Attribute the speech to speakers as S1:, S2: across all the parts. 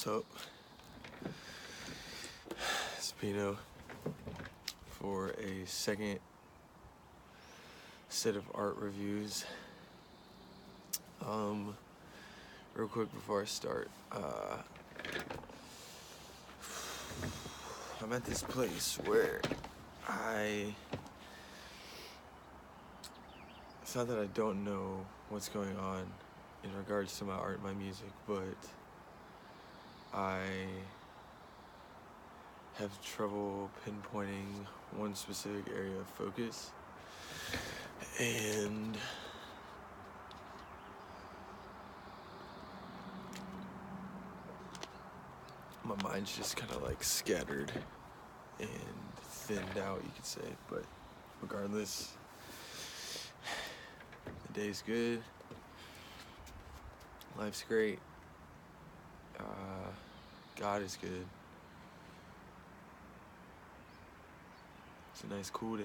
S1: So, it's Beno for a second set of art reviews. Real quick before I start, I'm at this place where it's not that I don't know what's going on in regards to my art and my music, but I have trouble pinpointing one specific area of focus, and my mind's just kind of like scattered and thinned out, you could say. But regardless, the day's good, life's great, God is good. It's a nice cool day.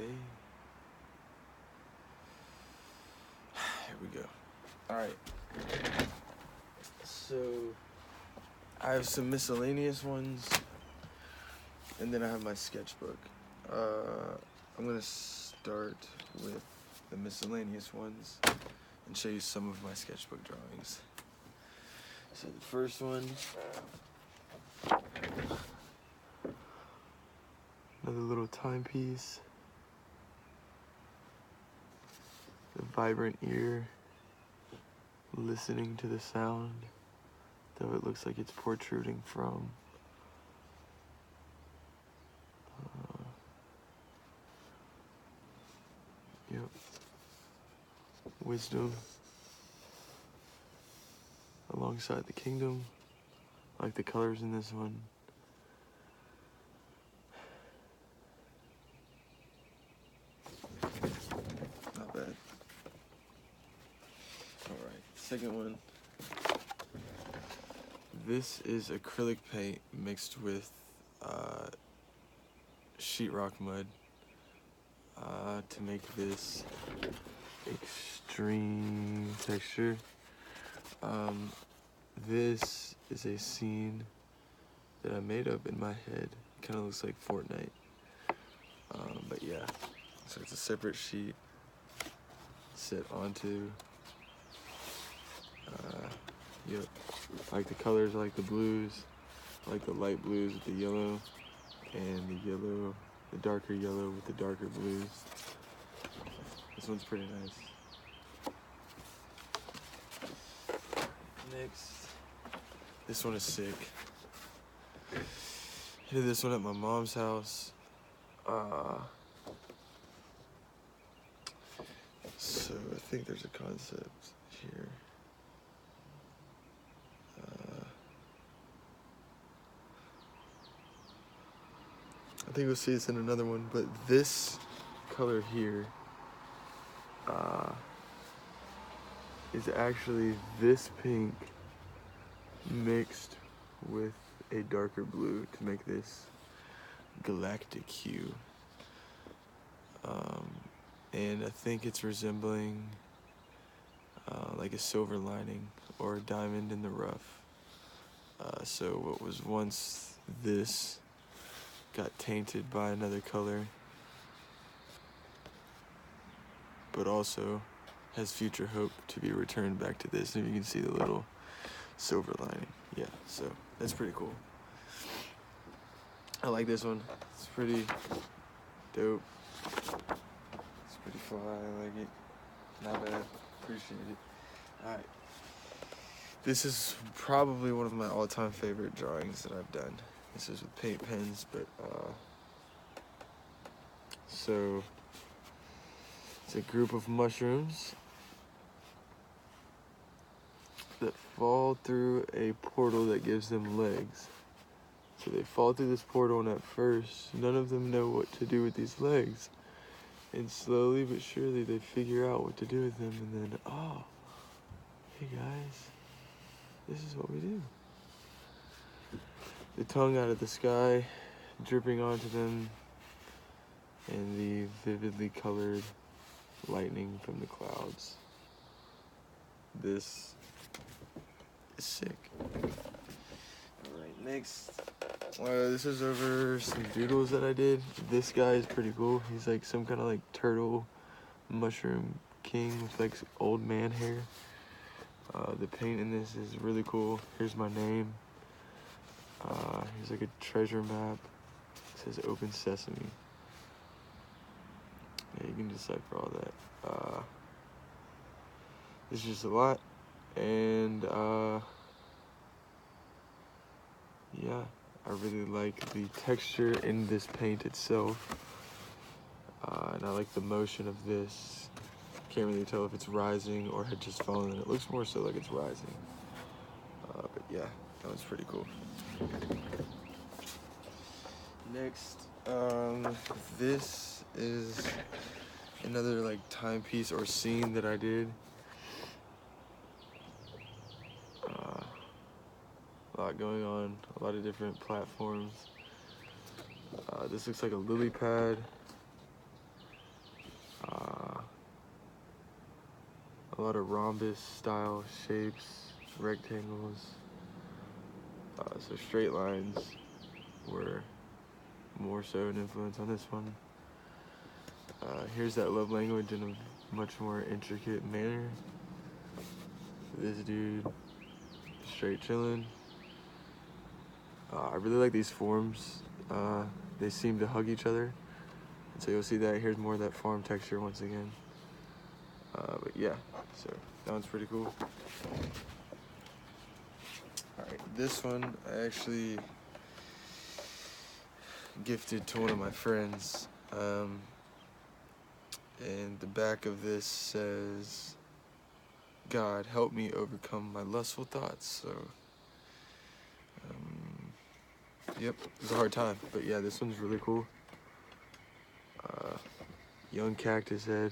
S1: Here we go. Alright, so I have some miscellaneous ones, and then I have my sketchbook. I'm gonna start with the miscellaneous ones and show you some of my sketchbook drawings. So the first one, another little timepiece, the vibrant ear listening to the sound, though it looks like it's protruding from. Yep. Wisdom alongside the kingdom. I like the colors in this one. Not bad. Alright, second one. This is acrylic paint mixed with sheetrock mud to make this extreme texture. This is a scene that I made up in my head. It kind of looks like Fortnite. But yeah, so it's a separate sheet set onto. Yep. I like the colors, I like the blues. I like the light blues with the yellow, and the yellow, the darker yellow with the darker blues. This one's pretty nice. Next, this one is sick. I did this one at my mom's house. So I think there's a concept here. I think we'll see this in another one, but this color here is actually this pink mixed with a darker blue to make this galactic hue. And I think it's resembling like a silver lining or a diamond in the rough. So what was once this got tainted by another color, but also has future hope to be returned back to this. And you can see the little silver lining. Yeah, so that's pretty cool. I like this one. It's pretty dope. It's pretty fly. I like it. Not bad. Appreciate it. Alright. This is probably one of my all-time favorite drawings that I've done. This is with paint pens, but so it's a group of mushrooms that fall through a portal that gives them legs. So they fall through this portal, and at first none of them know what to do with these legs, and slowly but surely they figure out what to do with them, and then, oh, hey guys, this is what we do. The tongue out of the sky, dripping onto them, and the vividly colored lightning from the clouds. This is sick. Alright. Next, this is over some doodles that I did. This guy is pretty cool. He's like some kind of like turtle mushroom king with like old man hair. The paint in this is really cool. Here's my name. Here's like a treasure map. It says Open Sesame. Yeah, you can decipher all that. This is just a lot. And yeah, I really like the texture in this paint itself. And I like the motion of this. Can't really tell if it's rising or had just fallen. It looks more so like it's rising. But yeah, that was pretty cool. Next, this is another like timepiece or scene that I did. A lot going on, a lot of different platforms. This looks like a lily pad. A lot of rhombus style shapes, rectangles. So straight lines were more so an influence on this one. Here's that love language in a much more intricate manner. This dude, straight chilling. I really like these forms. They seem to hug each other. And so you'll see that. Here's more of that farm texture once again. But yeah, so that one's pretty cool. Alright, this one I actually gifted to one of my friends. And the back of this says, God, help me overcome my lustful thoughts. So, yep, it was a hard time. But yeah, this one's really cool. Young cactus head,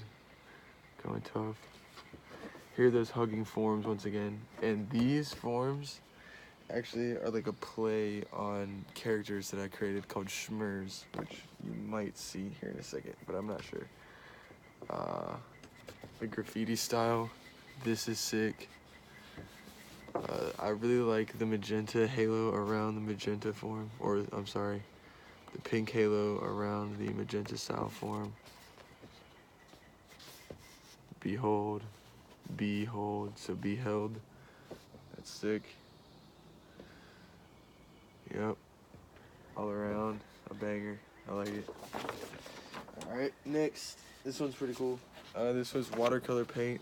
S1: going tough. Here are those hugging forms once again. And these forms actually are like a play on characters that I created called Schmurs, which you might see here in a second, but I'm not sure. The graffiti style, this is sick. I really like the magenta halo around the magenta form, or I'm sorry, the pink halo around the magenta style form. Behold, so beheld. That's sick. Yep, all around, a banger. I like it. Alright, next. This one's pretty cool. This was watercolor paint.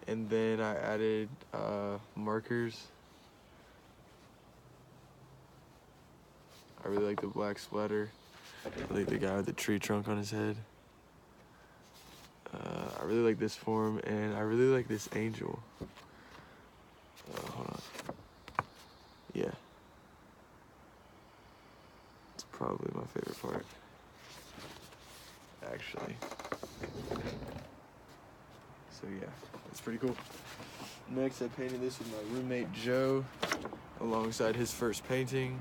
S1: And then I added markers. I really like the black splatter. I like the guy with the tree trunk on his head. I really like this form, and I really like this angel. Hold on. Yeah. It's probably my favorite part, actually. So yeah, it's pretty cool. Next, I painted this with my roommate Joe, alongside his first painting.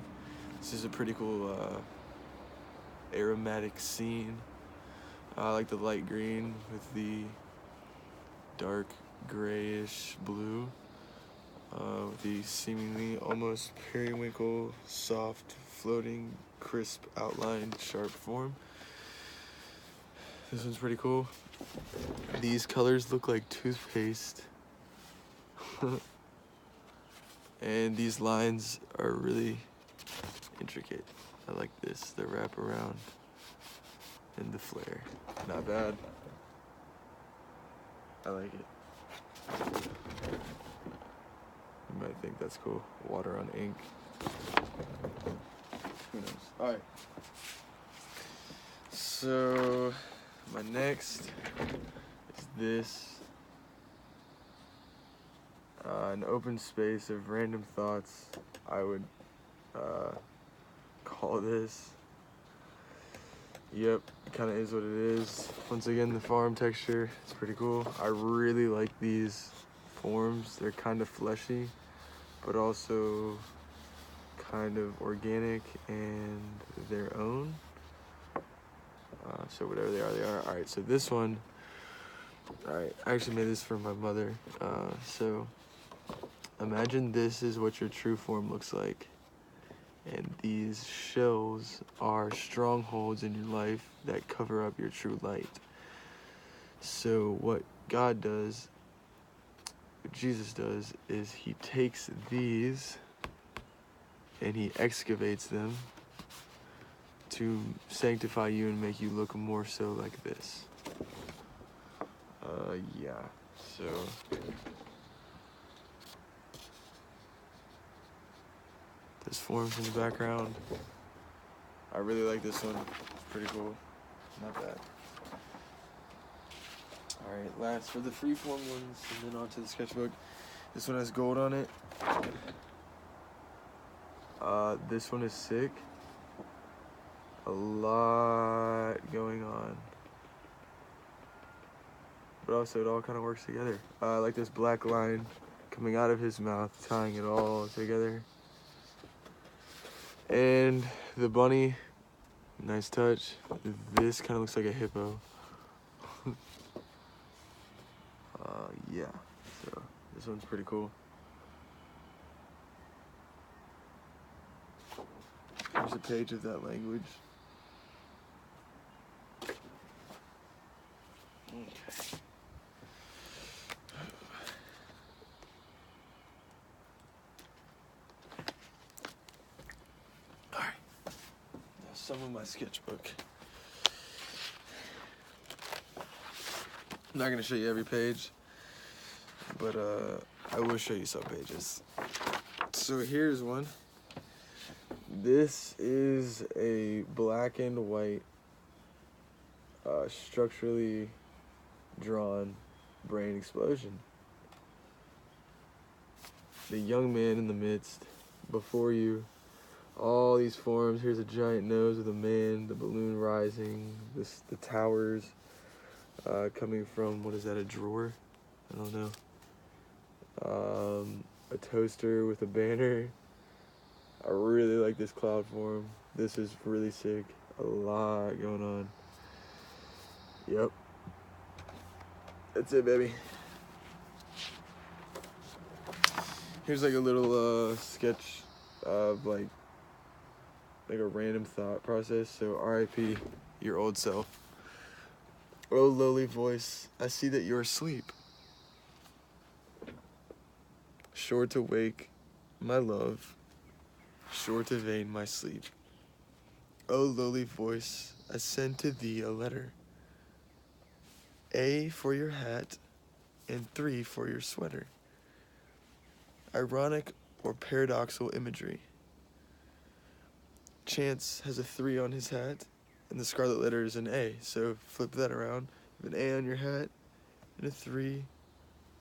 S1: This is a pretty cool aromatic scene. I like the light green with the dark grayish blue, with the seemingly almost periwinkle, soft, floating, crisp outline, sharp form. This one's pretty cool. These colors look like toothpaste. And these lines are really intricate. I like this, the wraparound and the flare. Not bad. I like it. You might think that's cool. Water on ink. Who knows? Alright. So, my next is this. An open space of random thoughts, I would call this. Yep, kind of is what it is. Once again, the farm texture, it's pretty cool. I really like these forms. They're kind of fleshy, but also kind of organic and their own. So whatever they are, they are. All right, so this one, all right, I actually made this for my mother. So imagine this is what your true form looks like. And these shells are strongholds in your life that cover up your true light. So what God does, what Jesus does, is he takes these and he excavates them to sanctify you and make you look more so like this. Yeah, so this forms in the background. I really like this one. It's pretty cool. Not bad. Alright, last for the freeform ones, and then on to the sketchbook. This one has gold on it. This one is sick. A lot going on. But also it all kind of works together. I like this black line coming out of his mouth, tying it all together. And the bunny, nice touch. This kind of looks like a hippo. Yeah, so this one's pretty cool. Here's a page of that language. Okay. Alright. Now some of my sketchbook. I'm not gonna show you every page, but I will show you some pages. So here's one. This is a black and white, structurally drawn brain explosion. The young man in the midst, before you, all these forms. Here's a giant nose with a man, the balloon rising, the towers coming from, what is that, a drawer? I don't know. A toaster with a banner. I really like this cloud form. This is really sick. A lot going on. Yep. That's it, baby. Here's like a little sketch of like a random thought process. So R.I.P. your old self. Oh, lowly voice, I see that you're asleep. Sure to wake, my love, sure to vein my sleep. Oh, lowly voice, I send to thee a letter. A for your hat, and 3 for your sweater. Ironic or paradoxical imagery. Chance has a 3 on his hat, and the scarlet letter is an A. So flip that around. You have an A on your hat, and a 3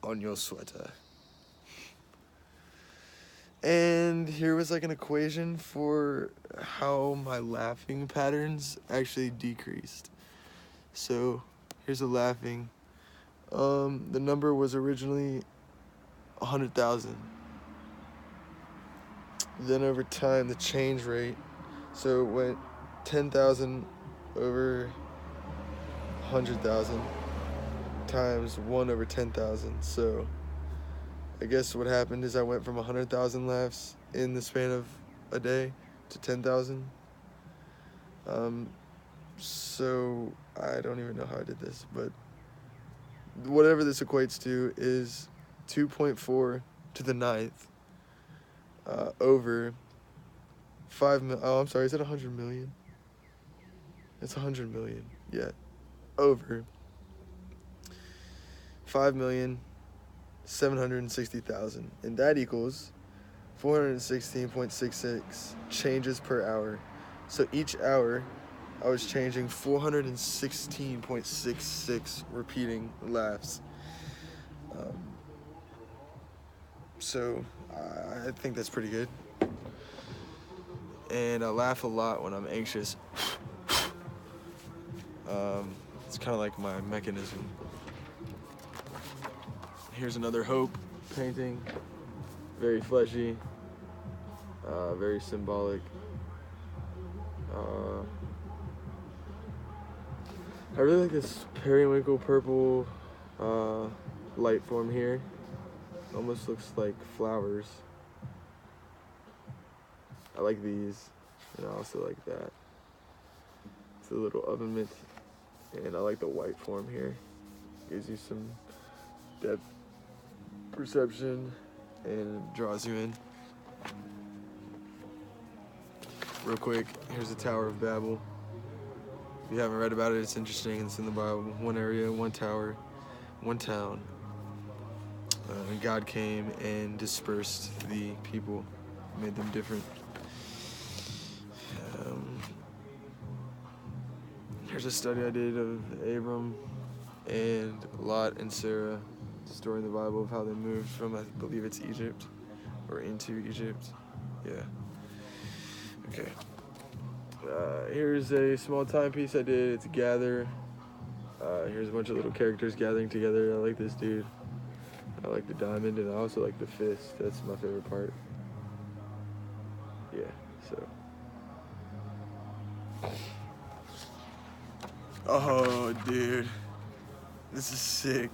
S1: on your sweater. And here was like an equation for how my laughing patterns actually decreased. So here's the laughing. The number was originally 100,000. Then over time, the change rate, so it went 10,000 over 100,000 times 1 over 10,000. So I guess what happened is I went from 100,000 laughs in the span of a day to 10,000. So I don't even know how I did this, but whatever this equates to is 2.4 to the 9th over 5 million. Oh, I'm sorry, is it 100 million? It's 100 million, yeah. Over 5,760,000. And that equals 416.66 changes per hour. So each hour, I was changing 416.66 repeating laughs. So I think that's pretty good. And I laugh a lot when I'm anxious. It's kind of like my mechanism. Here's another hope painting. Very fleshy, very symbolic. I really like this periwinkle purple light form here. Almost looks like flowers. I like these, and I also like that. It's a little oven mitt, and I like the white form here. Gives you some depth perception and draws you in. Real quick, here's the Tower of Babel. If you haven't read about it, it's interesting. It's in the Bible. One area, one tower, one town. And God came and dispersed the people, made them different. Here's a study I did of Abram and Lot and Sarah, story in the Bible of how they moved from, I believe it's Egypt, or into Egypt. Yeah. Okay. Here's a small timepiece I did. It's gather. Here's a bunch of little characters gathering together. I like this dude. I like the diamond, and I also like the fist. That's my favorite part. Yeah, so. Oh, dude. This is sick.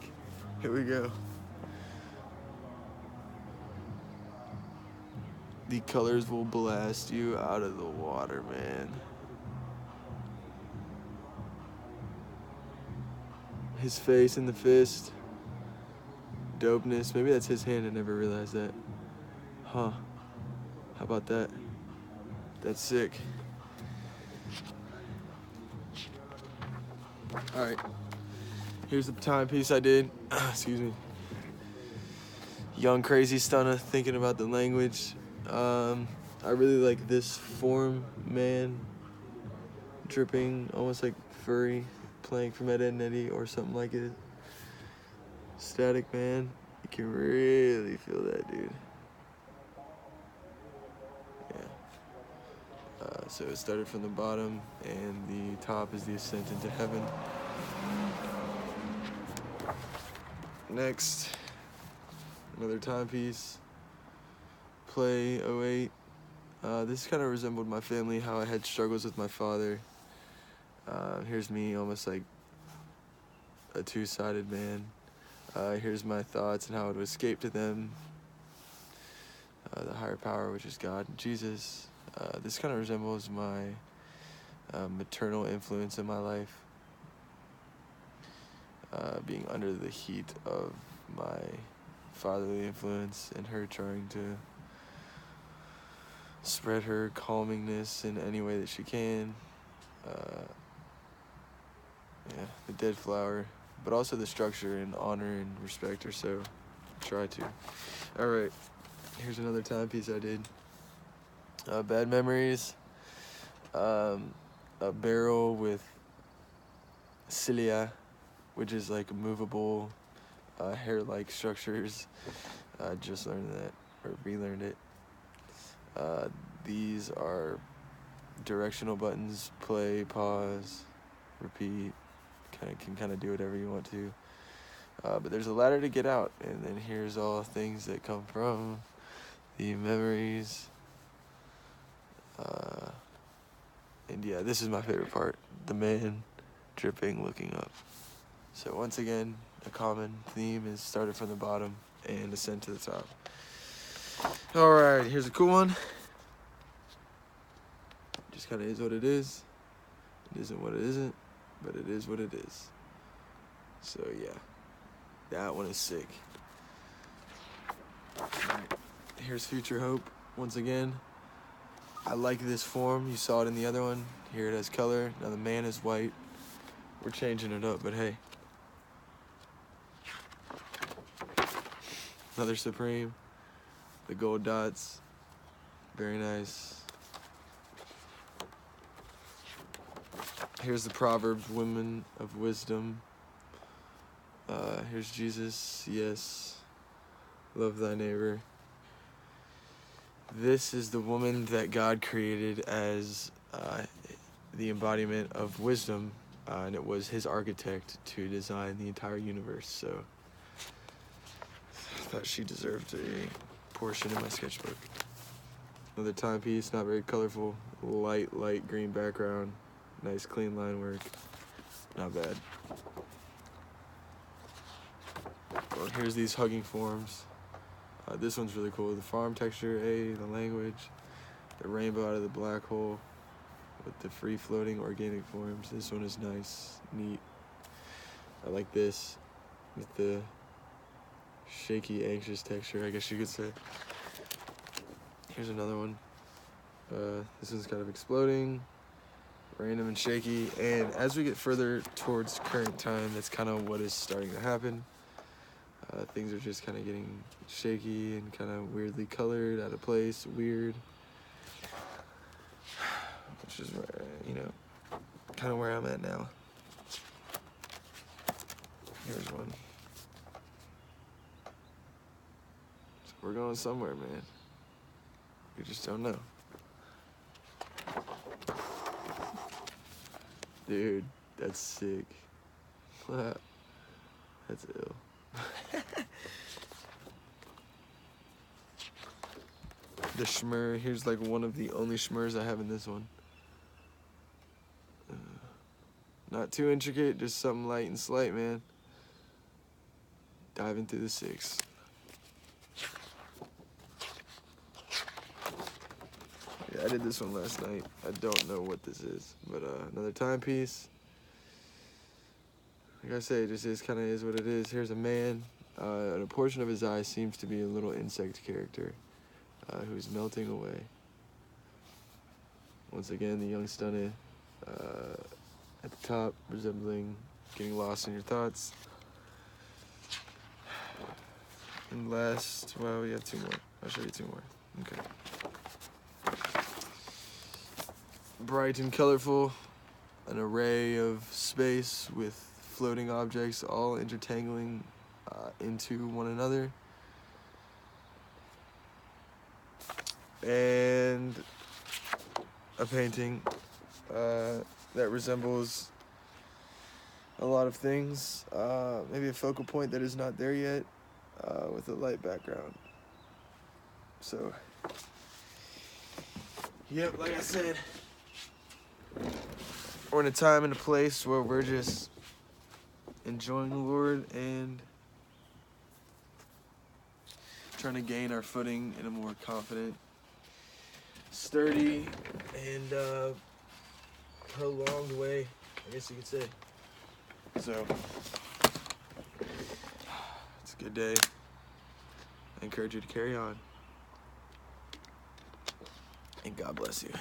S1: Here we go. The colors will blast you out of the water, man. His face in the fist. Dopeness. Maybe that's his hand. I never realized that. Huh. How about that? That's sick. Alright. Here's the timepiece I did. Excuse me. Young crazy stunner, thinking about the language. I really like this form, man. Dripping, almost like furry, playing from Ed, Edd n Eddy or something like it. Static Man. You can really feel that, dude. Yeah. So it started from the bottom, and the top is the ascent into heaven. Next, another timepiece. Play 08. This kind of resembled my family, how I had struggles with my father. Here's me, almost like a two-sided man. Here's my thoughts and how I would escape to them. The higher power, which is God and Jesus. This kind of resembles my maternal influence in my life. Being under the heat of my fatherly influence and her trying to spread her calmingness in any way that she can. Yeah, the dead flower, but also the structure and honor and respect her, so try to. Alright, here's another timepiece I did. Bad memories. A barrel with cilia, which is like movable hair-like structures. I just learned that, or relearned it. These are directional buttons: play, pause, repeat. Can do whatever you want to. But there's a ladder to get out, and then here's all things that come from the memories. And yeah, this is my favorite part: the man dripping, looking up. So once again, a common theme is started from the bottom and ascend to the top. Alright, here's a cool one. Just kind of is what it is. It isn't what it isn't, but it is what it is. So yeah, that one is sick. Alright, here's Future Hope. Once again, I like this form. You saw it in the other one. Here it has color. Now the man is white. We're changing it up, but hey. Another Supreme. The gold dots. Very nice. Here's the Proverbs, women of wisdom. Here's Jesus, yes. Love thy neighbor. This is the woman that God created as the embodiment of wisdom, and it was his architect to design the entire universe, so I thought she deserved a portion in my sketchbook. Another timepiece, not very colorful, light green background, nice clean line work, not bad. Well, here's these hugging forms. This one's really cool. The farm texture, the language, the a rainbow out of the black hole with the free-floating organic forms. This one is nice, neat. I like this with the shaky, anxious texture, I guess you could say. Here's another one. This one's kind of exploding, random and shaky, and as we get further towards current time, that's kind of what is starting to happen. Things are just kind of getting shaky and kind of weirdly colored, out of place, weird. Which is where, you know, kind of where I'm at now. Here's one. So we're going somewhere, man. We just don't know. Dude, that's sick. That's ill. The shmur, here's like one of the only shmurs I have in this one. Not too intricate, just something light and slight, man. Diving through the 6. Yeah, I did this one last night. I don't know what this is, but another timepiece. Like I say, it just is kind of is what it is. Here's a man, and a portion of his eye seems to be a little insect character who's melting away. Once again, the young stunner at the top, resembling getting lost in your thoughts. And last, well, we have 2 more. I'll show you 2 more. Okay. Bright and colorful, an array of space with floating objects all intertangling into one another. And a painting that resembles a lot of things. Maybe a focal point that is not there yet, with a light background. So, yep, like I said, we're in a time and a place where we're just enjoying the Lord and trying to gain our footing in a more confident, sturdy, and prolonged way, I guess you could say. So, it's a good day. I encourage you to carry on. And God bless you.